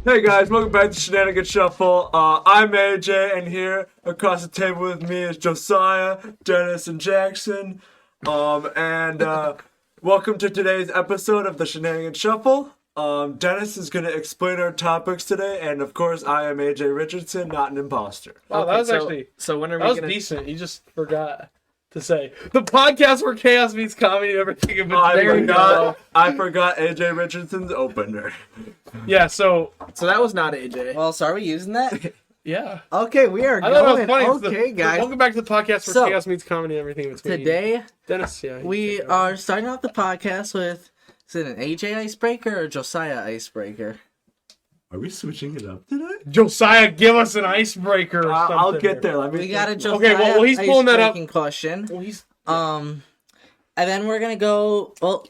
Hey guys, welcome back to Shenanigan Shuffle. I'm AJ, and here across the table with me is Josiah, Dennis, and Jackson. Welcome to today's episode of the Shenanigan Shuffle. Dennis is going to explain our topics today, and of course, I am AJ Richardson, not an imposter. Oh, Okay, that was actually so when are that we was gonna? decent. You just forgot to say the podcast where chaos meets comedy and everything in between. I forgot AJ Richardson's opener. Yeah, so So that was not AJ. Well, so are we using that? yeah, Okay, we are I thought that was going. funny. It's Okay, guys. Welcome back to the podcast where So, chaos meets comedy and everything in between. Today, Dennis, yeah, we are starting off the podcast with, is it an AJ icebreaker or Josiah icebreaker? Are we switching it up today? Josiah, give us an icebreaker. Or something. I'll get there. Let me We got a think. Josiah Okay, well, he's pulling that up. icebreaking question. Well, he's And then we're gonna go, well,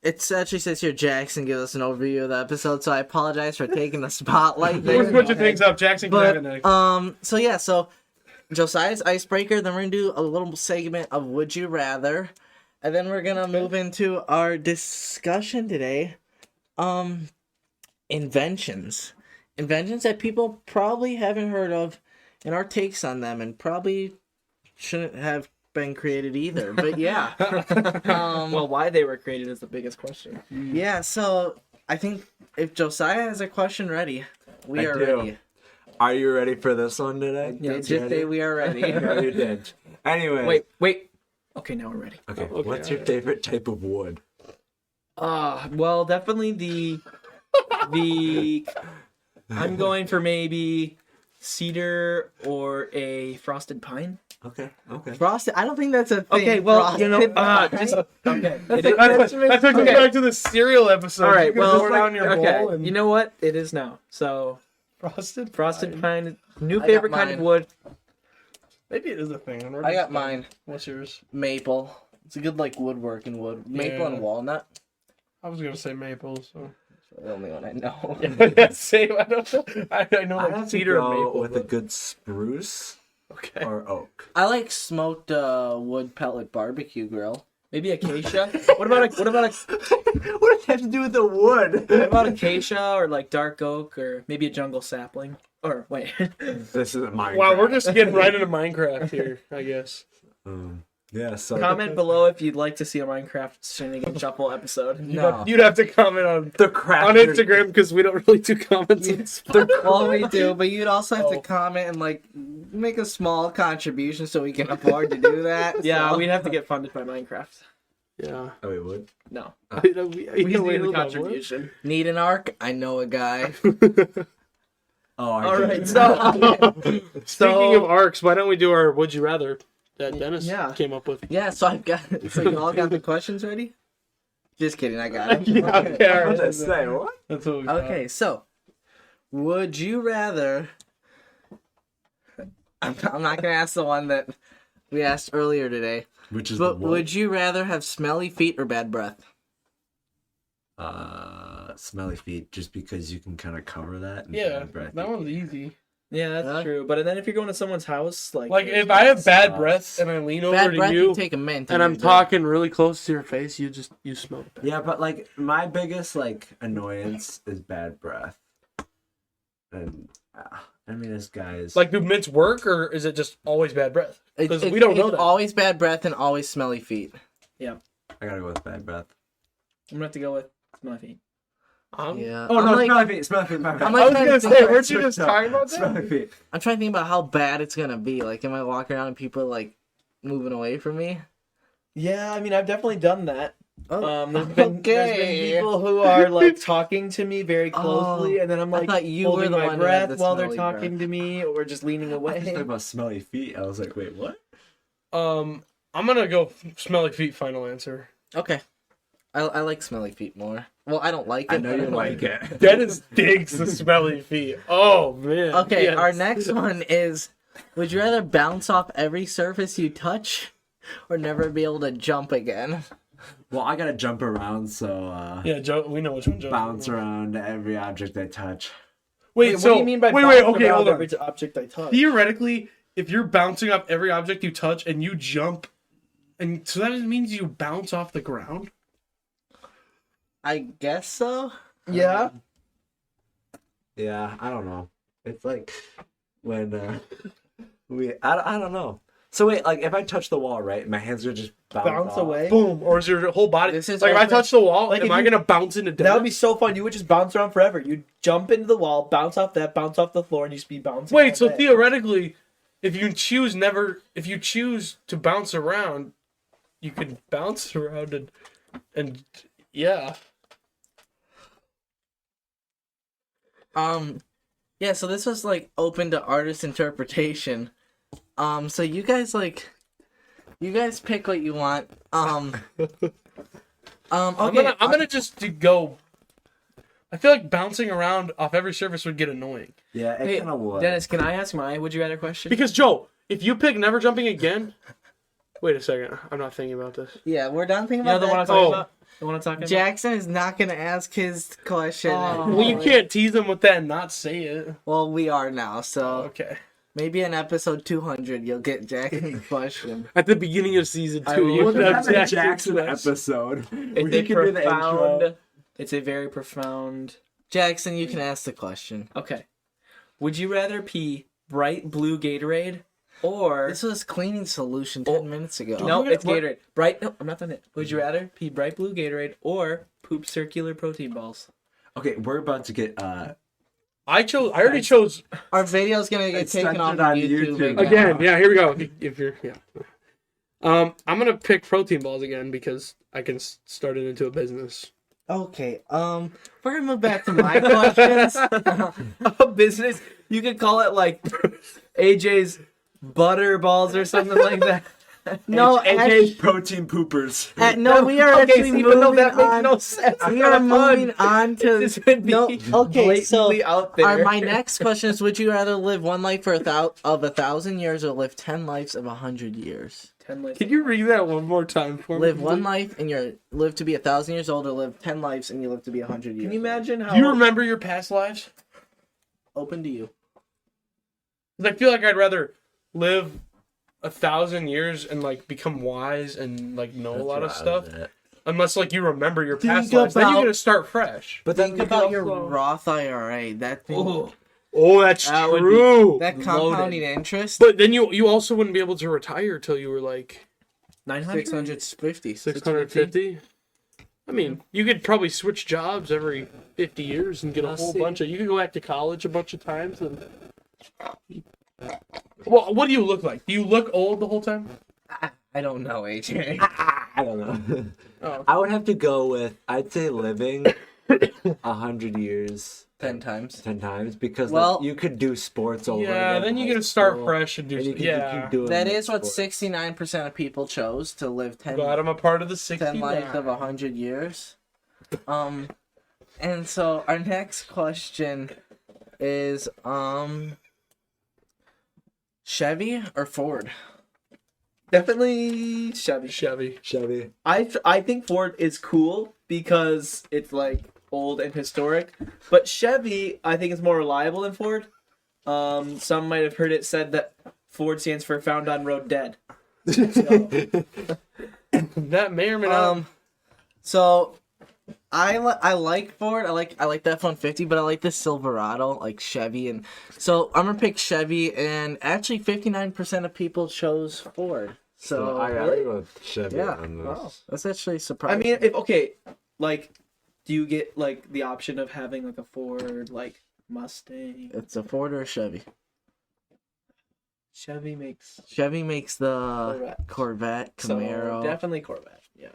it actually says here Jackson gives us an overview of the episode, so I apologize for taking the spotlight we're there. switching things up. Jackson can have it next. But, so Josiah's icebreaker, then we're gonna do a little segment of Would You Rather, and then we're gonna move into our discussion today. Inventions that people probably haven't heard of, and our takes on them, and probably shouldn't have been created either. But yeah, Well, why they were created is the biggest question. yeah. So I think if Josiah has a question ready, we I are do. ready. Are you ready for this one today? Yeah, just say we are ready. Yeah, you did. Anyway. Wait. Okay, now we're ready. Okay, Okay, what's your favorite type of wood? Well, definitely the I'm going for maybe cedar or a frosted pine. Okay. Frosted. I don't think that's a thing. Okay, well, Frosted just pine. okay. That took us back to the cereal episode. All right, You can well, pour down your bowl okay. and You know what? It is now. So frosted pine, new I favorite got kind of mine. wood. Maybe it is a thing. I got mine. What's yours? Maple. It's a good like woodworking wood. Maple and Yeah. walnut. I was gonna say maple. So That's the only one I know. yeah, same. I don't know. I know I like have to cedar and go maple. with a but- good spruce Okay. or oak. I like smoked wood pellet barbecue grill. Maybe acacia. What about What does it have to do with the wood? acacia or like dark oak or maybe a jungle sapling? Or wait. This isn't mine. Wow, we're just getting right into Minecraft here, I guess. Yeah. So Comment below if you'd like to see a Minecraft Shenanigan Shuffle episode. No. You'd have to comment on the craft on Instagram because we don't really do comments. on Spotify. Well, we do, but you'd also have to Oh. comment and like make a small contribution so we can afford to do that. Yeah, so. we'd have to get funded by Minecraft. Yeah. Oh, wait, wood. No. We We need need the contribution. Need an arc? I know a guy. Oh, I All get right, it. so Speaking of arcs, why don't we do our Would You Rather that Dennis Yeah. came up with? Yeah, so I've got. So you all got the questions ready? Just kidding, I got it. Yeah, okay, all I was right. gonna say what? That's what we thought. Okay, so would you rather? I'm not gonna ask the one that we asked earlier today, Which is but the wood? would you rather have smelly feet or bad breath? Smelly feet, just because you can kind of cover that. And Yeah, bad breath. that one's easy. yeah, that's Huh? true. But then if you're going to someone's house, like If I have bad sucks. breath and I lean over Bad to breath, you you take a mint, and I'm you're good. talking really close to your face, you smell bad. Yeah, but like my biggest like annoyance is bad breath, and I mean this guy's Like, do mints work or is it just always bad breath? Because It- we don't know it's that. always bad breath and always smelly feet. I gotta go with bad breath. I'm gonna have to go with my feet. Yeah. Oh I'm no, like, smelly feet, my bad. I'm I like was trying gonna to think say, of- weren't you just talking about that? Smelly feet. I'm trying to think about how bad it's gonna be. Like, am I walking around and people are, like moving away from me? Yeah, I mean I've definitely done that. Oh, There's been people who are like talking to me very closely, Oh, and then I'm I like thought you were holding the my one who had breath the while they're smelly talking to me, or just leaning I was away. talking about smelly feet. I was like, wait, what? I'm gonna go smelly feet. Final answer. Okay. I like smelly feet more. Well, I don't like it. I know but you I like it. Dennis digs the smelly feet. Oh man. Okay, Yes. our next one is: would you rather bounce off every surface you touch, or never be able to jump again? Well, I gotta jump around, so Yeah, Joe. We know which one. Joe. bounce around every object I touch. Wait, what so do you mean by wait. bouncing Okay, around hold on. every object I touch? Theoretically, if you're bouncing off every object you touch and you jump, and so that means you bounce off the ground. I guess so. Yeah. Yeah, I don't know. It's like when I don't know. So wait, like if I touch the wall, right, my hands gonna just bounce off? away. Boom. Or is your whole body... This is like, if I open. touch the wall, Like, am if I you- going to bounce into Dennis? That would be so fun. You would just bounce around forever. You'd jump into the wall, bounce off that, bounce off the floor, and you'd just be bouncing. Wait, all so day. theoretically, if you choose to bounce around, you can bounce around and yeah. Yeah, so this was like open to artist interpretation. So you guys pick what you want. Okay. I'm gonna just go. I feel like bouncing around off every surface would get annoying. Yeah, it Hey, kind of would. Dennis, can I ask my would you rather question? Because Joe, if you pick never jumping again, wait a second, I'm not thinking about this. Yeah, we're done thinking you know about the one I'm that. talking Oh. about? The one I'm talking Jackson is not gonna ask his question. Oh. Well, you can't tease them with that and not say it. Well, we are now, so Okay. maybe in episode 200 you'll get Jackson's question. At the beginning of season I 2, will you We'll should have just have a Jackson's Jackson question. episode. about? where he It's a can do the intro. profound. It's a very profound. Jackson, you can ask the question. Okay. Would you rather pee bright blue Gatorade or This was cleaning solution 10 minutes ago. no? It's What? Gatorade. Bright. No, I'm not done yet. Would you rather pee bright blue Gatorade or poop circular protein balls? Okay, we're about to get I already chose Our video's gonna get It's taken off censored on on YouTube, YouTube. again. Yeah, here we go. If you're I'm gonna pick protein balls again because I can start it into a business. Okay, we're gonna move back to my questions. A business. You could call it like AJ's butter balls or something like that. No, AK's protein poopers. no, we are Okay, actually see, moving but no, that makes on. no sense. We are moving on to This would be no. Okay, so blatantly out there. my next question is: would you rather live one life for 1,000 years or live 10 lives of 100 years? 10 lives. Can you read that one more time for me? Live one life and you live to be 1,000 years old, or live 10 lives and you live to be 100 years. Can you imagine how Do you remember your past lives? Open to you. 'Cause I feel like I'd rather live 1,000 years and like become wise and like know a lot of stuff. Unless like you remember your past Think lives, then you're about- gonna start fresh. But then Think you about could your also- Roth IRA. That thing, Oh, Oh, that's That would be- true. that compounding interest. But then you also wouldn't be able to retire till you were like 900? 650. 650. I mean, you could probably switch jobs every 50 years and get a I'll whole see. bunch of. You could go back to college a bunch of times. And... Well, what do you look like? Do you look old the whole time? I don't know, AJ. I don't know. Oh. I would have to go with, I'd say living 100 years 10 times. 10 times because Well- like, you could do sports over Yeah, again then in you high get to start school, fresh and do. and you can Yeah, keep doing That like, is what sports. 69% of people chose to live 10, glad I'm a part of the 10 69. lives of 100 years. And so our next question is Chevy or Ford? Definitely Chevy. Chevy. I think Ford is cool because it's like old and historic, but Chevy I think is more reliable than Ford. Some might have heard it said that Ford stands for Found on Road Dead. That may or may not. So I like Ford. I like the F-150, but I like the Silverado, like Chevy, and so I'm gonna pick Chevy. And actually, 59% of people chose Ford. So I agree with Chevy yeah, on this. Wow. that's actually I surprising. mean, if okay, like, do you get like the option of having like a Ford like Mustang? it's a Ford or a Chevy. Chevy makes Chevy makes the Corvette, so Camaro. definitely Corvette. Yeah.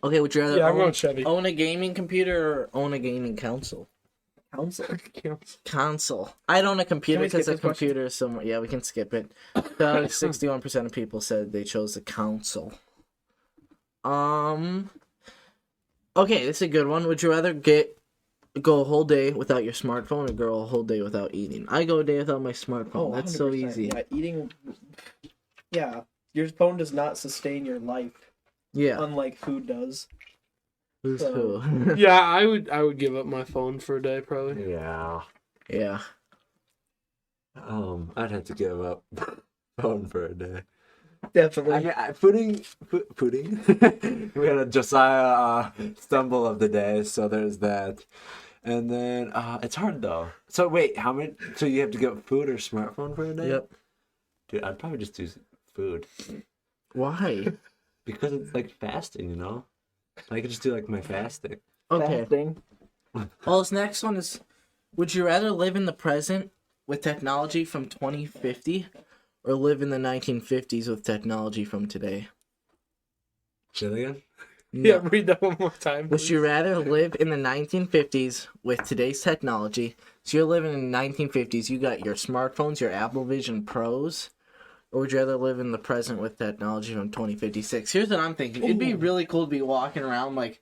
Okay, would you rather Yeah, I'm own, going Chevy. own a gaming computer or own a gaming console? Council. Console. I own a computer Can we because skip a this question? computer is somewhere. Yeah, we can skip it. 61% of people said they chose the console. Okay, this is a good one. Would you rather go a whole day without your smartphone or go a whole day without eating? I go a day without my smartphone. That's so 100%. easy. Yeah, eating. Yeah, your phone does not sustain your life, Yeah. unlike food does. Who's so- who? Yeah, I would give up my phone for a day probably. Yeah. Yeah. I'd have to give up phone for a day. Definitely. I mean, pudding. We had a Josiah stumble of the day, so there's that. And then it's hard though. So wait, how many? So you have to get food or smartphone for a day? Yep. Dude, I'd probably just do food Why? because it's like fasting, you know. I could just do like my fasting. Okay. Thing. Well, this next one is: would you rather live in the present with technology from 2050, or live in the 1950s with technology from today? Say that again? Yeah, read that one more time. Would please. you rather live in the 1950s with today's technology? So you're living in the 1950s, you got your smartphones, your Apple Vision Pros, or would you rather live in the present with technology from 2056? Here's what I'm thinking. It'd be really cool to be walking around like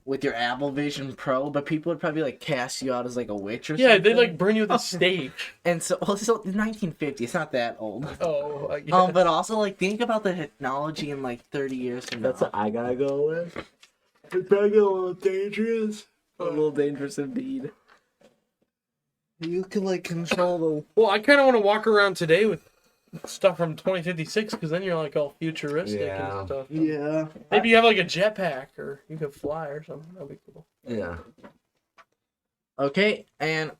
with your Apple Vision Pro, but people would probably like cast you out as like a witch or something. Yeah, they'd like burn you with a stake. And so, well, so 1950, it's not that old. Oh, I guess. But also like think about the technology in like 30 years from now. That's what I gotta go with. It's probably a little dangerous. A little dangerous indeed. You can like control the. Well, I kind of want to walk around today with stuff from 2056 because then you're like all futuristic Yeah. and stuff. Yeah. Maybe you have like a jetpack or you could fly or something. That'd be cool. Yeah. Okay, and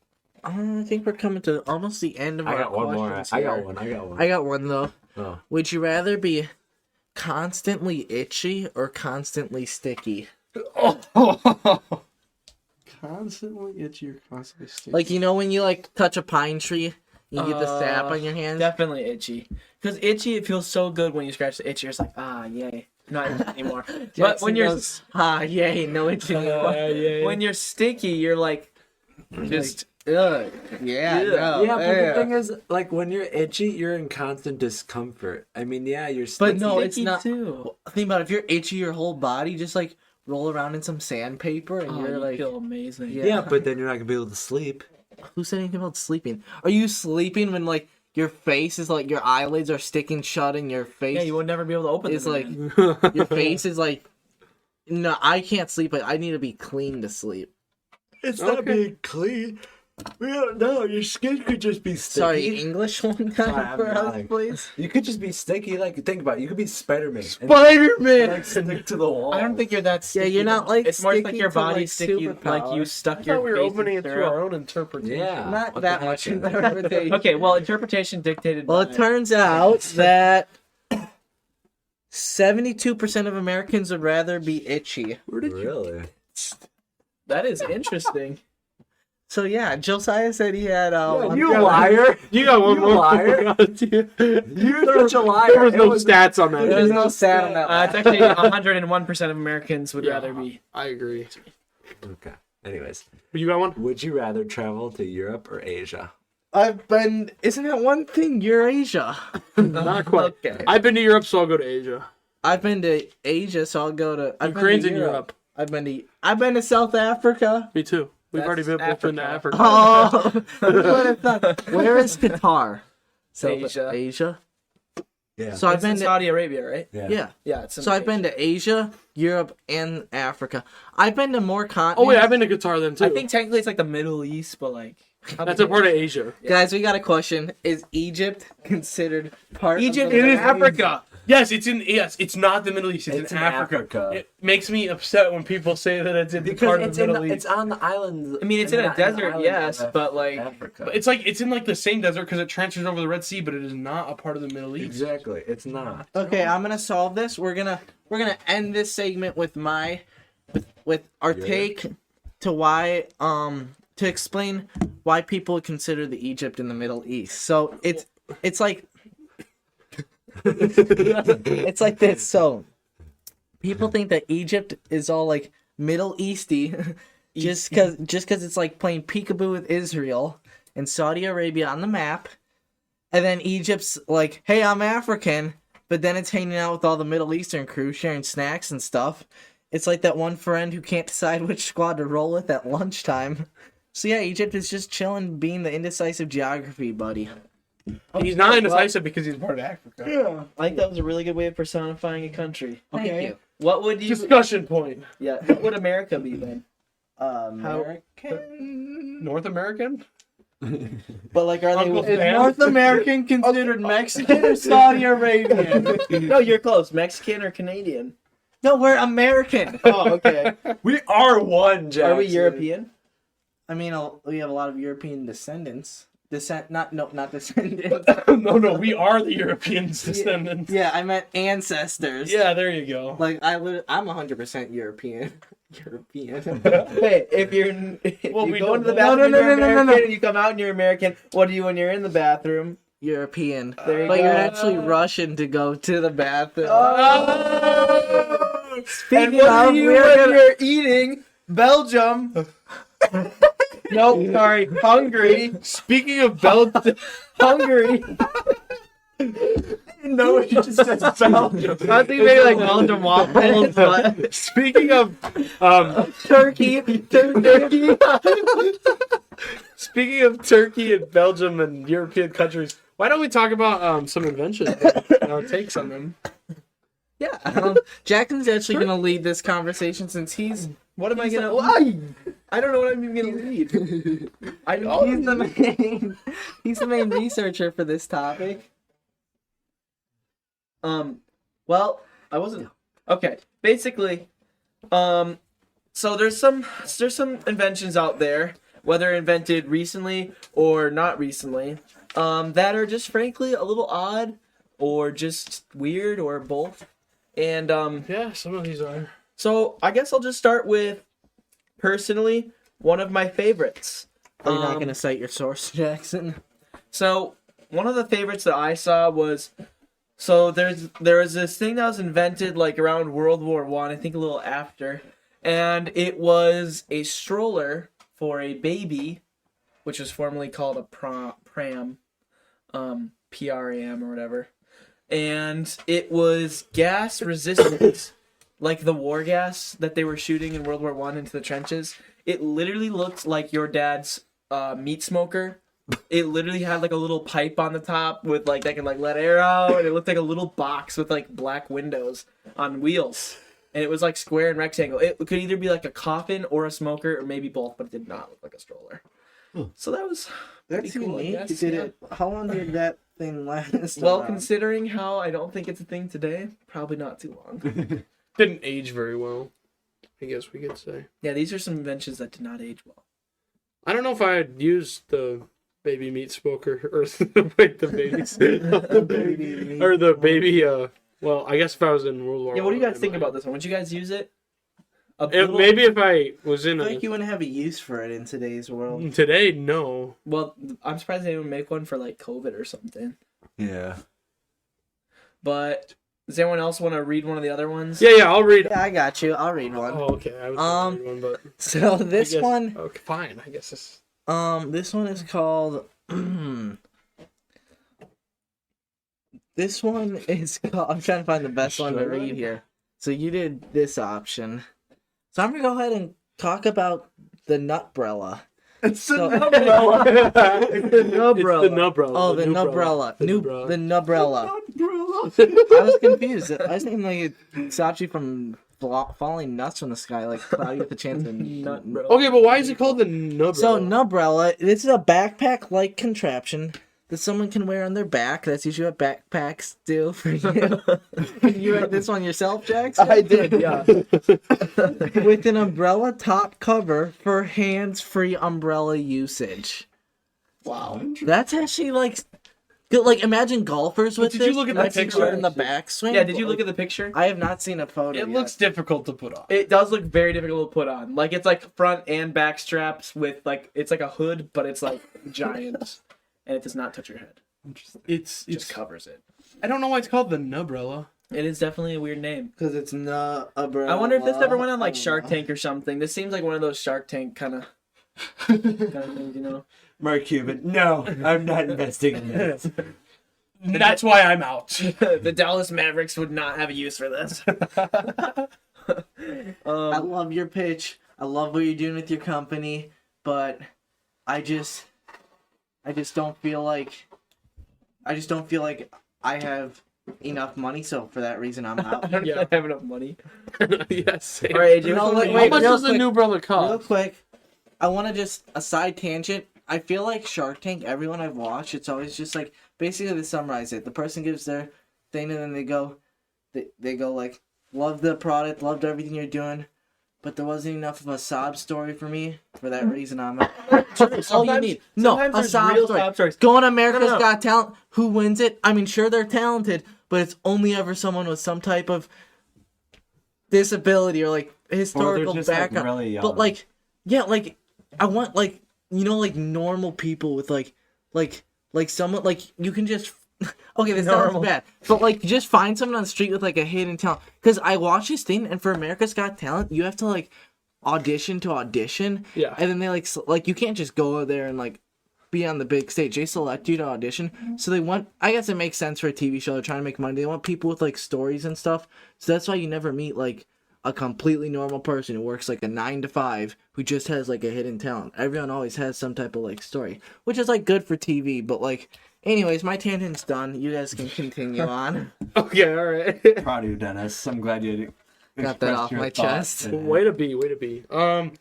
I think we're coming to almost the end of I our got one more. questions I got here. one. I got one though. Oh. Would you rather be constantly itchy or constantly sticky? Constantly itchy or constantly sticky. Like, you know when you like touch a pine tree, you get the sap on your hands? Definitely itchy. Because itchy, it feels so good when you scratch the itchy. It's like, ah, yay. Not itchy anymore. But Jackson when you're goes, yay, no itchy anymore. when you're sticky, you're like, just Ugh. Yeah, no, Yeah, but the thing is, like, when you're itchy, you're in constant discomfort. I mean, yeah, you're But sticky. no, it's sticky not. too. Think about it, if you're itchy your whole body, just like roll around in some sandpaper and Oh, you're you like, feel amazing. Yeah. Yeah, but then you're not gonna be able to sleep. who said anything about sleeping? Are you sleeping when like your face is like your eyelids are sticking shut and your face Yeah, you would never be able to open is them like again. your face is like no, I can't sleep. I need to be clean to sleep. It's Okay. not being clean. We don't know. Your skin could just be sticky. Sorry, English one Sorry, time I'm for us, yelling. please. You could just be sticky. Like, think about it. You could be Spider-Man. and, Spider-Man. like, stick to the wall. I don't think you're that Yeah, sticky. you're not like It's more like sticky your to, body like, sticky, like you superpower. stuck I your thought we were face opening in it to syrup. our own interpretation. Yeah. Not What that the much heck? interpretation. Okay, well, interpretation dictated Well, by... it turns out that 72% of Americans would rather be itchy. Really? That is interesting. So yeah, Josiah said he had one- You liar! You got one You more. liar. You're such a liar. There was no It was- stats on that. There's no stat on that. It's actually 101% of Americans would Yeah. rather be. I agree. Okay. Anyways, You got one? would you rather travel to Europe or Asia? I've been. Isn't that one thing? Eurasia. Not quite. Okay. I've been to Europe, so I'll go to Asia. I've been to Asia, so I'll go to. I've Ukraine's been in to Europe. I've been to South Africa. Me too. We've That's already been both been to Africa. Africa. Oh, where is Qatar? Asia. Asia. Yeah. So I've It's in been to. Saudi Arabia, right? Yeah. Yeah, it's in So I've been to Asia, Europe, and Africa. I've been to more continents. Oh wait, I've been to Qatar then too. I think technically it's like the Middle East, but like... that's a part of Asia. Guys, we got a question. Is Egypt considered part Egypt of the is Middle East? Africa! Yes, it's not the Middle East. It's, in in Africa. Africa. It makes me upset when people say that it's in Because part of it's the Middle it's East. on the island. I mean, it's in a not the desert, island yes, of but like... Africa. But it's in like the same desert because it transfers over the Red Sea, but it is not a part of the Middle East. Exactly. It's not. Okay, I'm gonna solve this. We're gonna end this segment with with our Yeah. take to why to explain why people would consider the Egypt in the Middle East. So it's like it's like this. So people think that Egypt is all like Middle Easty just because it's like playing peekaboo with Israel and Saudi Arabia on the map. And then Egypt's like, hey, I'm African, but then it's hanging out with all the Middle Eastern crew, sharing snacks and stuff. It's like that one friend who can't decide which squad to roll with at lunchtime. So yeah, Egypt is just chilling, being the indecisive geography buddy. He's not indecisive because he's part of Africa. Yeah. I think that was a really good way of personifying a country. Thank you. What would you... Discussion point. Yeah, what would America be then? American? North American? But like, are Uncle they Sam? North American considered Mexican or Saudi Arabian? No, you're close. Mexican or Canadian? No, we're American. Oh, okay. We are one, Jackson. Are we European? I mean, we have a lot of European descendants. Not descendants. No, we are the Europeans' descendants. Yeah, I meant ancestors. Yeah, there you go. Like I'm 100% European. European. Hey, if you're Well, you we go don't into the know. bathroom, No, you're no, no, no, American, no, no. and you come out and you're American. What do you when you're in the bathroom? European. There you But go. you're actually Russian to go to the bathroom. Oh! Speaking And what are of, you we're when gonna- you're eating? Belgium. Nope, sorry, Hungary. Speaking of Belgium, Hungary. No, you just said Belgium. I think maybe like Belgium waffles, but speaking of Turkey. speaking of Turkey and Belgium and European countries, why don't we talk about some inventions and our takes on them? Yeah. Jackson's actually gonna lead this conversation since he's What am I gonna? I don't know what I'm even gonna read. he's the main researcher for this topic. Well, I wasn't. Okay, basically, so there's some inventions out there, whether invented recently or not recently, that are just frankly a little odd, or just weird, or both. And Yeah, some of these are. so I guess I'll just start with, personally, one of my favorites. Are you not gonna cite your source, Jackson? So one of the favorites that I saw was, so there was this thing that was invented like around World War One, I think a little after, and it was a stroller for a baby, which was formerly called a pram, PRAM or whatever, and it was gas resistant, like the war gas that they were shooting in World War One into the trenches. It literally looked like your dad's meat smoker. It literally had like a little pipe on the top with like that can like let air out, and it looked like a little box with like black windows on wheels, and it was like square and rectangle. It could either be like a coffin or a smoker, or maybe both, but it did not look like a stroller. So that was That's pretty cool, I unique. guess, Did yeah. it? How long did that thing last? Well, around? considering how I don't think it's a thing today, probably not too long. Didn't age very well, I guess we could say. Yeah, these are some inventions that did not age well. I don't know if I'd use the baby meat smoker or like the babies. The baby meat or the baby well, I guess if I was in World War Yeah, what do you I, guys think might. about this one? Would you guys use it? A If, little- maybe if I was in I a feel like you wouldn't have a use for it in today's world. today, no. Well, I'm surprised they didn't make one for like COVID or something. Yeah. But does anyone else want to read one of the other ones? Yeah, I'll read. Yeah, I got you. I'll read one. Oh, okay. I was gonna read one, but So I this guess- one, Okay, fine. I guess it's this one is called. This one is called. I'm trying to find the best one to read here. So you did this option. So I'm gonna go ahead and talk about the Nutbrella. It's So- an umbrella. The It's the Nubrella. Nubrella. Oh, the Nubrella. Nubrella. The The Nubrella. Nubrella. I was confused. I was thinking like it stops you from falling nuts from the sky, like cloudy with a chance of Nutbrella. Okay, but why is it called the Nubrella? So Nubrella, this is a backpack-like contraption that someone can wear on their back. That's usually what backpacks do for you. You read this one yourself, Jackson? I did, yeah. With an umbrella top cover for hands-free umbrella usage. Wow. That's actually like good. Like imagine golfers with did this. you look at the That's picture? in the backswing. Yeah, did you look at the picture? I have not seen a photo. It yet. looks difficult to put on. It does look very difficult to put on. Like it's like front and back straps with like it's like a hood, but it's like giant, and it does not touch your head. It's It just covers it. I don't know why it's called the Nubrella. It is definitely a weird name. because it's not umbrella. I wonder if this ever went on like I don't Shark know. Tank or something. This seems like one of those Shark Tank kind of things, you know. Mark Cuban. No, I'm not investing in this. That's why I'm out. The Dallas Mavericks would not have a use for this. I love your pitch. I love what you're doing with your company, but I just don't feel like I have enough money. So for that reason, I'm I out. don't Yeah. have enough money. Yes. Same. All right, AJ, No, which one wait, do you How want? much real does the quick. Nubrella Real cost? quick, I want to just a side tangent. I feel like Shark Tank. Everyone I've watched, it's always just like basically to summarize it. The person gives their thing, and then they go like, "Love the product, loved everything you're doing. but there wasn't enough of a sob story for me. For that reason, that's all you need. No, sometimes a there's sob real story. sob stories. Go on America's No. Got Talent. Who wins it? I mean, sure they're talented, but it's only ever someone with some type of disability or like historical just, like, background. really young. But like, yeah, like I want like like normal people with like someone like you can just. Okay, this sounds Normal. bad, but like just find someone on the street with like a hidden talent. Because I watched this thing, and for America's Got Talent, you have to like audition to audition. Yeah. And then they like you can't just go there and like be on the big stage. They select you to audition. So they want. I guess it makes sense for a TV show. They're trying to make money. They want people with like stories and stuff. So that's why you never meet like a completely normal person who works like a 9 to 5 who just has like a hidden talent. Everyone always has some type of like story, which is like good for TV. But like, anyways, my tangent's done. You guys can continue on. Okay, all right. Proud of you, Dennis. I'm glad you Got that expressed off your my thoughts chest. today. Way to be. I'm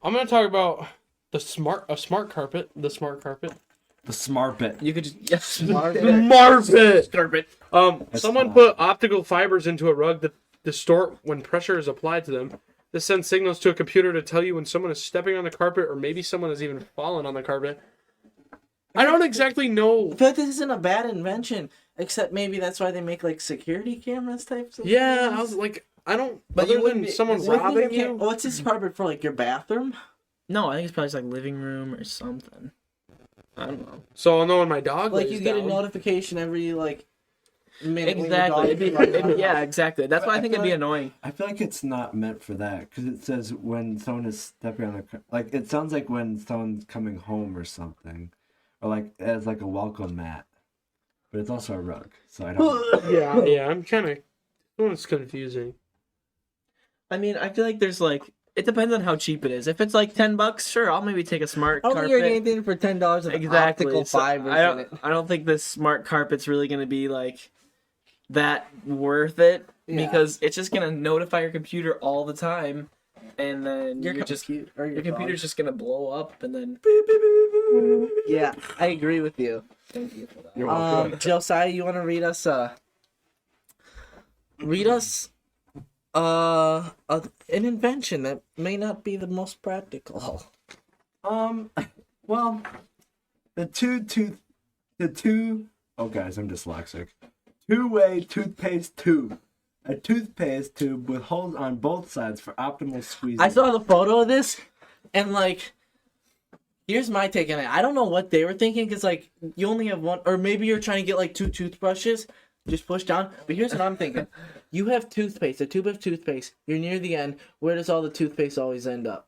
gonna talk about the smart carpet. The smart carpet. The smart bit. You could just Smart. Carpet. carpet. Someone smart. put optical fibers into a rug that distort when pressure is applied to them. This sends signals to a computer to tell you when someone is stepping on the carpet, or maybe someone has even fallen on the carpet. I don't exactly know. I feel like this isn't a bad invention, except maybe that's why they make like security cameras types of Yeah, things. I was like, I don't. But Other you wouldn't than be- someone what do you robbing think- you. What's this carpet for, like your bathroom? No, I think it's probably just like living room or something. I don't know. So I'll know when my dog Like lays you get a down. notification every like minute. when your Exactly. dog It'd be, runs yeah, exactly. That's why I I think feel it'd be like- annoying. I feel like it's not meant for that because it says when someone is stepping on the like it sounds like when someone's coming home or something, or like as like a welcome mat, but it's also a rug. So I don't. Yeah, I'm kind of. It's confusing. I mean, I feel like there's like it depends on how cheap it is. If it's like $10, sure, I'll maybe take a smart I don't think you're carpet. getting anything for $10 of Exactly. optical So fibers I in it. don't think this smart carpet's really gonna be like that worth it Yeah. because it's just gonna notify your computer all the time, and then Your you're just computer, or your computer's just gonna blow up, and then Yeah, I agree with you. thank you for that. You're welcome. Josiah, you want to read us an invention that may not be the most practical. Well, the two. Oh, guys, I'm dyslexic. Two-way toothpaste tube. A toothpaste tube with holes on both sides for optimal squeezing. I saw the photo of this, and like, here's my take on it. I don't know what they were thinking, because like, you only have one, or maybe you're trying to get like 2 toothbrushes, just push down. But here's what I'm thinking: you have toothpaste, a tube of toothpaste. You're near the end. Where does all the toothpaste always end up?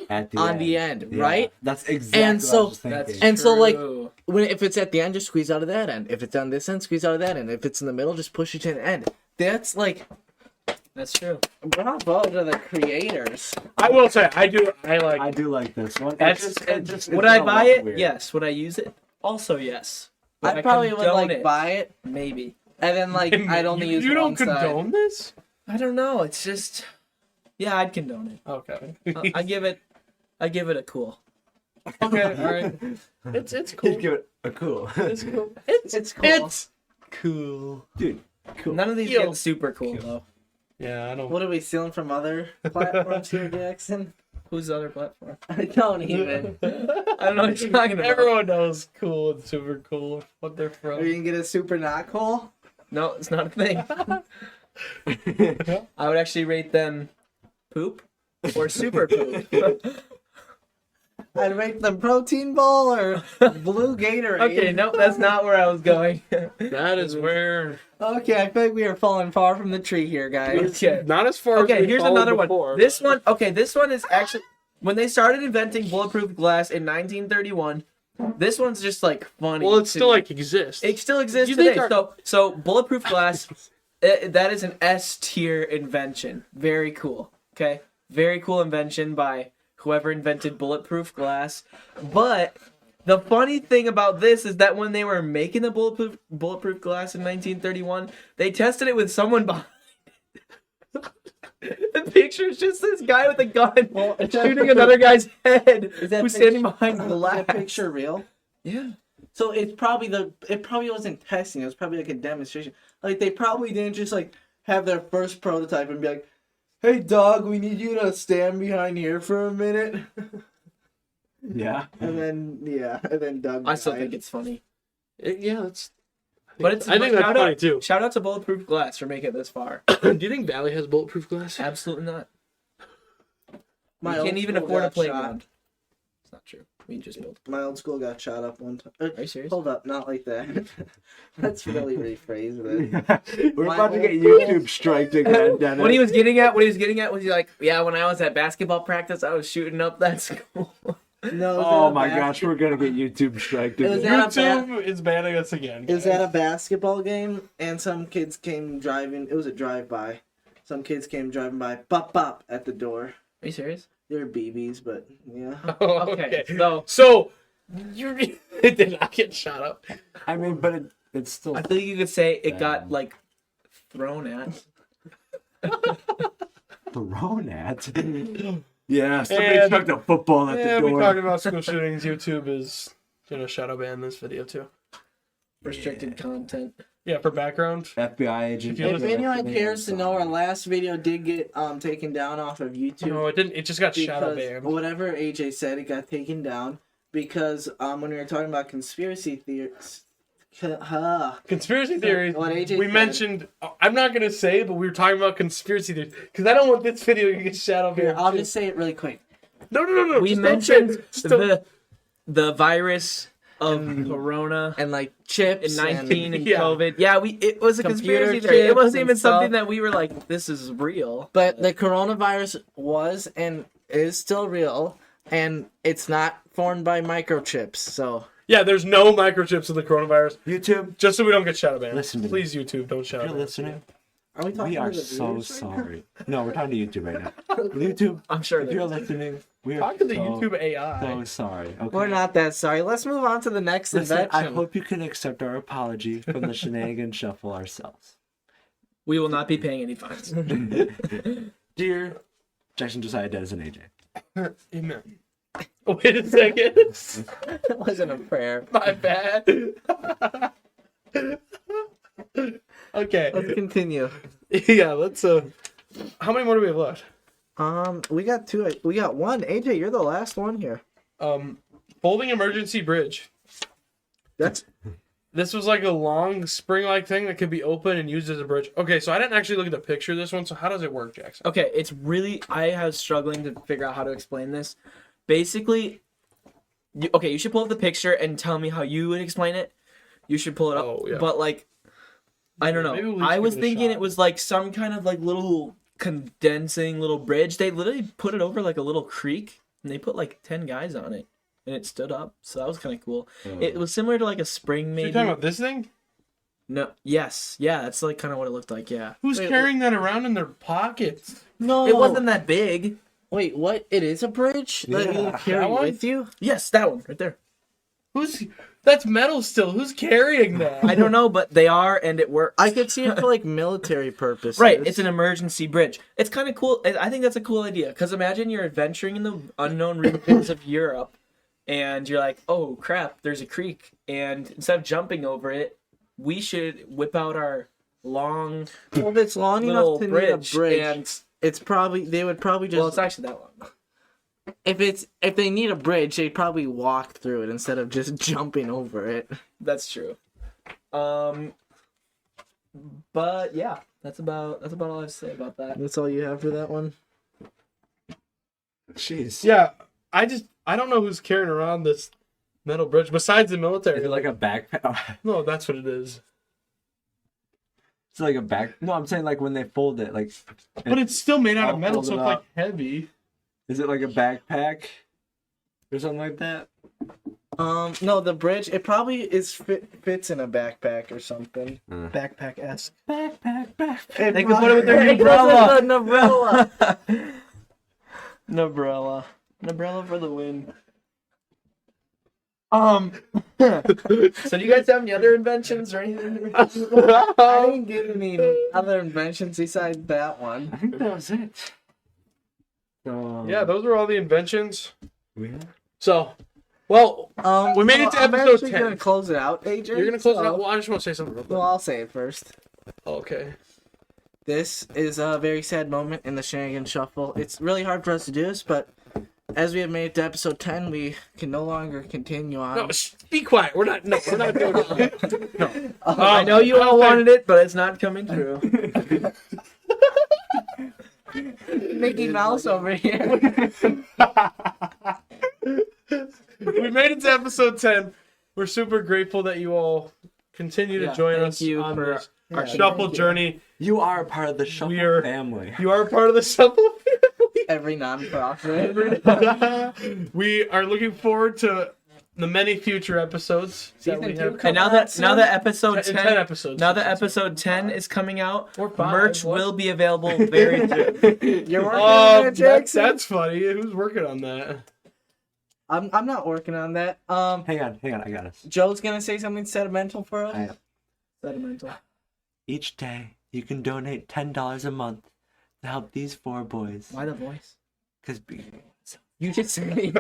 At the on end. the end, Yeah, right? That's exactly And what so- I was thinking. That's And so, like, true. if it's at the end, just squeeze out of that end. If it's on this end, squeeze out of that end. If it's in the middle, just push it to the end. That's like, That's true. bravo to the creators. I will say, I like. I do like this one. That's would I buy it? Yes. Would I use it? Also, yes. Would I probably would condone like it? buy it, Maybe. and then like I'd only use You don't one side. condone this? I don't know. It's just. Yeah, I'd condone it. Okay. I give it a cool. Okay. All right. It's cool. Give it a cool. It's cool. It's cool. It's cool. Dude, cool. None of these Yo. get super cool though. yeah. I don't. What are we stealing from other platforms here, Jackson? Who's the other platform? I don't even. I don't know what you're talking about. Everyone knows cool and super cool. What they're from. Are you gonna get a super not cool? No, it's not a thing. I would actually rate them poop or super poop. I'd rate them protein bowl or blue Gatorade. Okay, no, that's not where I was going. That is where. Okay, I feel like we are falling far from the tree here, guys. Okay. Not as far as Okay, we here's followed another before, one. This one, okay, this one is actually when they started inventing bulletproof glass in 1931. This one's just like funny. Well, it to still me. like exists. It still exists You think today. our- So bulletproof glass, that is an S tier invention. Very cool. Okay, very cool invention by whoever invented bulletproof glass. But the funny thing about this is that when they were making the bulletproof glass in 1931, they tested it with someone behind. The picture is just this guy with a gun Well, is that shooting picture- another guy's head Is that who's picture- standing behind Is glass. that picture real? Yeah. So it probably wasn't testing. It was probably like a demonstration. Like they probably didn't just like have their first prototype and be like, Hey dog, we need you to stand behind here for a minute. Yeah. And then Doug. I still died. think it's funny. Yeah, that's. But it's I think that's shout funny out, too. Shout out to Bulletproof Glass for making it this far. Do you think Valley has bulletproof glass? Absolutely not. My We old can't even school afford a got playground. It's not true. We just built. My old school got shot up one time. Are you serious? Hold up, not like that. Let's really rephrase it. We're My about to get old- YouTube striked again, Dennis. What he was getting at was he like, yeah, when I was at basketball practice, I was shooting up that school. No. Oh my gosh, we're gonna get YouTube striked It was again. at a YouTube is banning us again. It was guys. at a basketball game, and some kids came driving. It was a drive-by. Some kids came driving by, bop bop at the door. Are you serious? They were BBs, but yeah. Oh, Okay, okay. so So you it did not get shot up. I mean, but it's still I think you could say it got Bad. like thrown at. thrown at. Yeah, somebody And- chucked a football at Yeah, the we door. talked about school shootings. YouTube is shadow ban this video too. Restricted content. Yeah, for background. FBI agent. If you If listen- anyone cares to know, our last video did get taken down off of YouTube. No, it didn't. It just got shadow Because banned. whatever AJ said, it got taken down because when we were talking about conspiracy theories, Conspiracy theories. What AJ We said. mentioned. I'm not gonna say, but we were talking about conspiracy theories because I don't want this video to get shadow Here, banned. I'll too. just say it really quick. No. We just don't say mentioned it. Just don't- the virus of Corona And like chips in 19 and Yeah. COVID. Yeah, it was a Computer conspiracy theory. It chips wasn't and even something stuff. that we were like, this is real. But the coronavirus was and is still real, and it's not formed by microchips. So Yeah, there's no microchips in the coronavirus. YouTube, Just so we don't get shadow banned. Listen to me. Please, YouTube, don't if shadow you're ban. listening, are we talking we are to the so viewers right now? sorry. No, we're talking to YouTube right now. YouTube, I'm sure if you're that listening, we are Talk to the so, YouTube AI. so sorry. Okay. We're not that sorry. Let's move on to the next Listen, I invention. hope you can accept our apology from the Shenanigan Shuffle ourselves. we will not be paying any fines. Dear Jackson Josiah Dennis and AJ. Amen. Wait a second. It wasn't a prayer. My bad. Okay. Let's continue. Yeah, let's how many more do we have left? We got two. We got one. AJ, you're the last one here. Folding emergency bridge. That's This was like a long spring-like thing that could be open and used as a bridge. Okay, so I didn't actually look at the picture of this one, so how does it work, Jackson? Okay, it's really, I was struggling to figure out how to explain this. Basically, you should pull up the picture and tell me how you would explain it. You should pull it up. Oh, yeah. But like, I don't Maybe know. we'll I just was give it a thinking shot. it was like some kind of like little condensing little bridge. They literally put it over like a little creek and they put like 10 guys on it and it stood up. So that was kind of cool. It was similar to like a spring You're maybe. talking about this thing? No, yes. Yeah, that's like kind of what it looked like, yeah. Who's Wait, carrying that around in their pockets? no. It wasn't that big. Wait, what? It is a bridge that you Yeah. carry That one? with you? Yes, that one right there. That's metal still. Who's carrying that? I don't know, but they are and it works. I could see it for like military purposes. Right, it's an emergency bridge. It's kind of cool. I think that's a cool idea because imagine you're adventuring in the unknown regions of Europe, and you're like, "Oh crap, there's a creek," and instead of jumping over it, we should whip out our long Well, if it's long little enough to bridge, need a bridge, and it's probably they would probably just well, it's actually that long. if they need a bridge, they'd probably walk through it instead of just jumping over it. That's true. But yeah, that's about all I have to say about that. That's all you have for that one. Jeez. Yeah, I don't know who's carrying around this metal bridge besides the military. Is it like a backpack? No, that's what it is. It's like a back. No, I'm saying like when they fold it, like. But it's still made out I'll of metal, fold so it it's like up. heavy. Is it like a backpack or something like that? No, the bridge it probably fits in a backpack or something. Backpack esque. Backpack. They can put it with their It goes umbrella. with an umbrella. Umbrella. An umbrella for the win. So do you guys have any other inventions or anything? I didn't get any other inventions besides that I one. think that was it. Yeah, those were all the inventions. Yeah. So, well, We made it to I'm episode actually 10. gonna close it out, AJ. you're gonna close it so- out. Well, I just want to say something real quick. Well, I'll say it first. Okay. this is a very sad moment in the Shenanigan Shuffle. It's really hard for us to do this, but as we have made it to episode 10, we can no longer continue on. No, be quiet. We're not doing it. No. I know you all wanted it, but it's not coming true. Mickey Mouse over here. We made it to episode 10. We're super grateful that you all continue to join thank us you on for- our yeah, shuffle thank you. journey. You are a part of the Shuffle We're- family. You are a part of the shuffle Every non-profit. family. We are looking forward to the many future episodes that Season we 2 have. And now that episode 10, 10 episodes. now that episode 10 is coming out, Or 5, merch what? will be available very soon. You're working on that, That's, Jackson? that's funny. Who's working on that? I'm not working on that. Hang on, I got us. Joe's gonna say something sentimental for us. I am. Sentimental. Each day, you can donate $10 a month to help these 4 boys. Why the voice? Because You just said,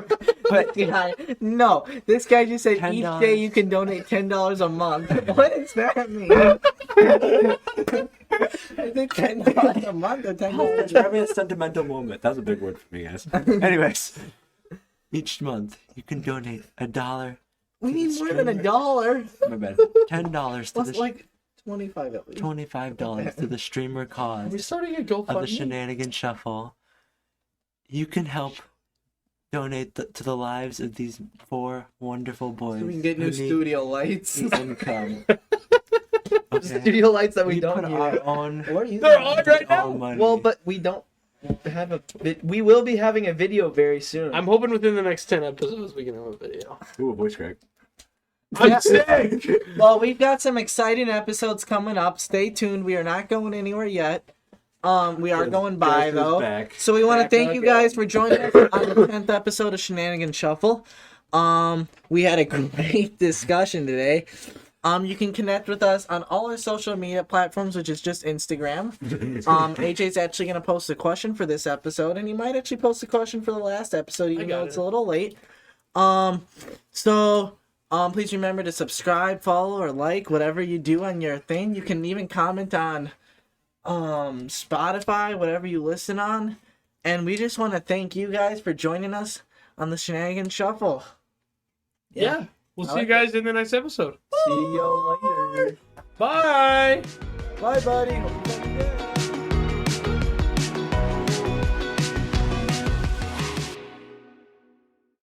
but yeah, no. This guy just said each $10. day you can donate $10 a month. What does that mean? Is it $10 a month or $10? You're having a sentimental moment. That's a big word for me, guys. Anyways, each month you can donate $1. We need more than $1. My bad. $10 to Plus the like 25 at least. $25 to the streamer Are we cause starting a of the GoFundMe? Shenanigan Shuffle. You can help donate to the lives of these 4 wonderful boys. So we can get who new need studio lights. the income. Okay. Studio lights that we We don't put use. our own, Or use They're them. on right our now. money. Well, but we don't have a. We will be having a video very soon. I'm hoping within the next 10 episodes we can have a video. Ooh, voice crack. I'm sick! Well, we've got some exciting episodes coming up. Stay tuned. We are not going anywhere yet. We are going by Gareth is though. back. So we want to Back thank you again. guys for joining us on the 10th episode of Shenanigan Shuffle. We had a great discussion today. You can connect with us on all our social media platforms, which is just Instagram. AJ's actually going to post a question for this episode, and he might actually post a question for the last episode, even got though it's it. a little late. Please remember to subscribe, follow, or like whatever you do on your thing. You can even comment on Spotify, whatever you listen on. And we just want to thank you guys for joining us on the Shenanigan Shuffle. Yeah. We'll see you like guys in the next episode. See you later. Bye! Bye, buddy.